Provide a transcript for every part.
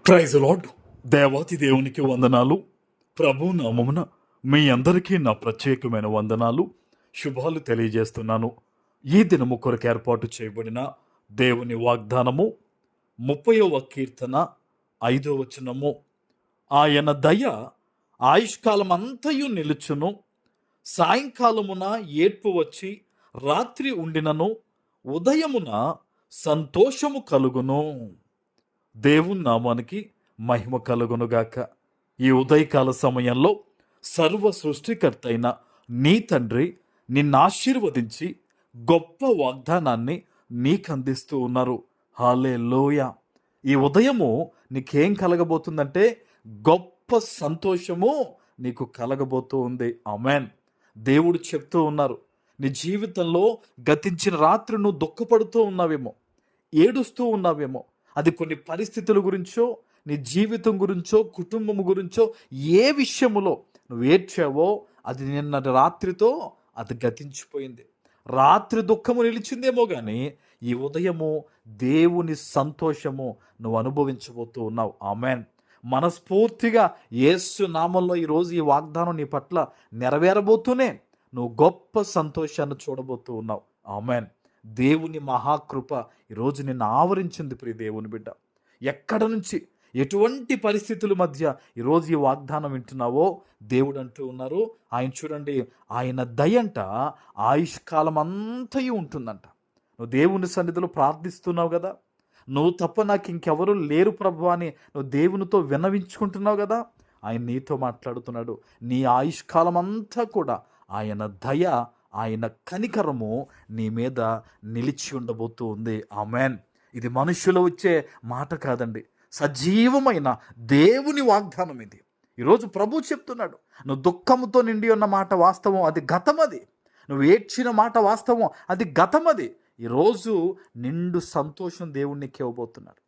Praise lord. దేవాతి దేవునికి వందనాలు. ప్రభు నామమున మీ అందరికీ నా ప్రత్యేకమైన వందనాలు, శుభాలు తెలియజేస్తున్నాను. ఈ దినము కొరకు ఏర్పాటు చేయబడిన దేవుని వాగ్దానము 30వ కీర్తన 5వ వచనము. ఆయన దయ ఆయుష్కాలం అంతయు నిలుచును, సాయంకాలమున ఏడ్పు వచ్చి రాత్రి ఉండినను ఉదయమున సంతోషము కలుగును. దేవుని నామానికి మహిమ కలుగునుగాక. ఈ ఉదయకాల సమయంలో సర్వ సృష్టికర్త అయిన నీ తండ్రి నిన్ను ఆశీర్వదించి గొప్ప వాగ్దానాన్ని నీకు అందిస్తూ ఉన్నారు. హల్లెలూయా. ఈ ఉదయము నీకేం కలగబోతుందంటే గొప్ప సంతోషము నీకు కలగబోతూ ఉంది. ఆమేన్. దేవుడు చెప్తూ ఉన్నారు, నీ జీవితంలో గతించిన రాత్రి నువ్వు దుఃఖపడుతూ ఉన్నావేమో, ఏడుస్తూ ఉన్నావేమో. అది కొన్ని పరిస్థితుల గురించో, నీ జీవితం గురించో, కుటుంబం గురించో, ఏ విషయములో నువ్వు ఏడ్చావో అది నిన్న రాత్రితో అది గతించిపోయింది. రాత్రి దుఃఖము నిలిచిందేమో కానీ ఈ ఉదయము దేవుని సంతోషము నువ్వు అనుభవించబోతూ ఉన్నావు. ఆమేన్. మనస్ఫూర్తిగా యేసు నామంలో ఈరోజు ఈ వాగ్దానం నీ పట్ల నెరవేరబోతూనే నువ్వు గొప్ప సంతోషాన్ని చూడబోతూ ఉన్నావు. ఆమేన్. దేవుని మహాకృప ఈరోజు నిన్ను ఆవరించింది. ప్రియ దేవుని బిడ్డ, ఎక్కడ నుంచి ఎటువంటి పరిస్థితుల మధ్య ఈరోజు ఈ వాగ్దానం వింటున్నావో దేవుడు అంటూ ఉన్నారు, ఆయన చూడండి, ఆయన దయంట ఆయుష్కాలం అంతయు ఉంటుందంట. నువ్వు దేవుని సన్నిధిలో ప్రార్థిస్తున్నావు కదా, నువ్వు తప్ప నాకు ఇంకెవరు లేరు ప్రభు అని నువ్వు దేవునితో విన్నవించుకుంటున్నావు కదా, ఆయన నీతో మాట్లాడుతున్నాడు. నీ ఆయుష్కాలం అంతా కూడా ఆయన దయ, ఆయన కనికరము నీ మీద నిలిచి ఉండబోతూ ఉంది. ఆమేన్. ఇది మనుషులు వచ్చే మాట కాదండి, సజీవమైన దేవుని వాగ్దానం ఇది. ఈరోజు ప్రభు చెప్తున్నాడు, నువ్వు దుఃఖముతో నిండి ఉన్న మాట వాస్తవం, అది గతమది. నువ్వు ఏడ్చిన మాట వాస్తవం, అది గతమది. ఈరోజు నిండు సంతోషం దేవునికి ఇవ్వబోతున్నాడు.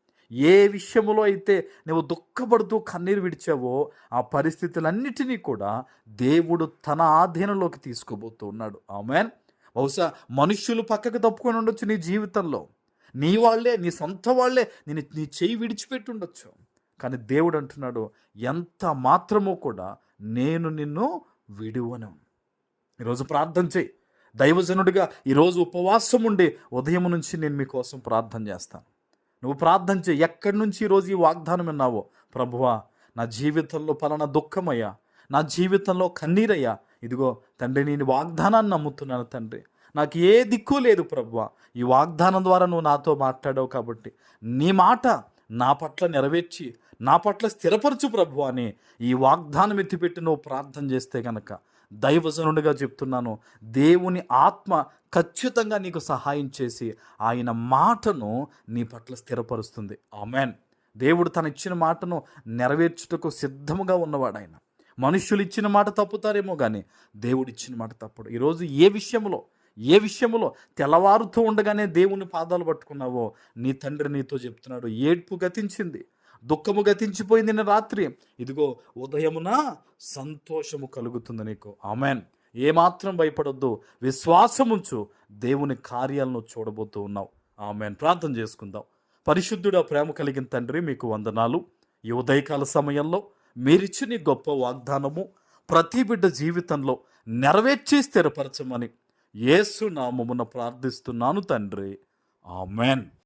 ఏ విషయంలో అయితే నువ్వు దుఃఖపడుతూ కన్నీరు విడిచావో ఆ పరిస్థితులన్నిటినీ కూడా దేవుడు తన ఆధీనంలోకి తీసుకోబోతూ ఉన్నాడు. ఆమేన్. బహుశా మనుష్యులు పక్కకు తప్పుకొని ఉండొచ్చు నీ జీవితంలో, నీ వాళ్ళే, నీ సొంత వాళ్ళే నీ చెయ్యి విడిచిపెట్టి ఉండొచ్చు. కానీ దేవుడు అంటున్నాడు, ఎంత మాత్రమో కూడా నేను నిన్ను విడువను. ఈరోజు ప్రార్థన చేయి. దైవజనుడిగా ఈరోజు ఉపవాసం ఉండి ఉదయం నుంచి నేను మీకోసం ప్రార్థన చేస్తాను. నువ్వు ప్రార్థన చేయి. ఎక్కడి నుంచి ఈరోజు ఈ వాగ్దానం విన్నావో, ప్రభువా నా జీవితంలో పలానా దుఃఖమయ్యా, నా జీవితంలో కన్నీరయ్యా, ఇదిగో తండ్రి నేను వాగ్దానాన్ని నమ్ముతున్నాను తండ్రి, నాకు ఏ దిక్కు లేదు ప్రభువా, ఈ వాగ్దానం ద్వారా నువ్వు నాతో మాట్లాడావు కాబట్టి నీ మాట నా పట్ల నెరవేర్చి నా పట్ల స్థిరపరచు ప్రభువా అని ఈ వాగ్దానం ఎత్తిపెట్టి నువ్వు ప్రార్థన చేస్తే కనుక దైవజనుడిగా చెప్తున్నాను, దేవుని ఆత్మ ఖచ్చితంగా నీకు సహాయం చేసి ఆయన మాటను నీ పట్ల స్థిరపరుస్తుంది. ఆమేన్. దేవుడు తను ఇచ్చిన మాటను నెరవేర్చుటకు సిద్ధముగా ఉన్నవాడు ఆయన. మనుష్యులు ఇచ్చిన మాట తప్పుతారేమో కానీ దేవుడు ఇచ్చిన మాట తప్పుడు. ఈరోజు ఏ విషయంలో తెల్లవారుతూ ఉండగానే దేవుని పాదాలు పట్టుకున్నావో నీ తండ్రి నీతో చెప్తున్నాడు, ఏడ్పు గతించింది, దుఃఖము గతించిపోయింది నిన్న రాత్రి, ఇదిగో ఉదయమున సంతోషము కలుగుతుంది నీకు. ఆమేన్. ఏమాత్రం భయపడొద్దు, విశ్వాసముంచు, దేవుని కార్యాలను చూడబోతూ ఉన్నావు. ఆమేన్. ప్రార్థన చేసుకుందాం. పరిశుద్ధుడా, ప్రేమ కలిగిన తండ్రి, మీకు వందనాలు. ఈ ఉదయకాల సమయంలో మీరిచ్చిన ఈ గొప్ప వాగ్దానము ప్రతి బిడ్డ జీవితంలో నెరవేర్చి స్థిరపరచమని యేసు నామమున ప్రార్థిస్తున్నాను తండ్రి. ఆమేన్.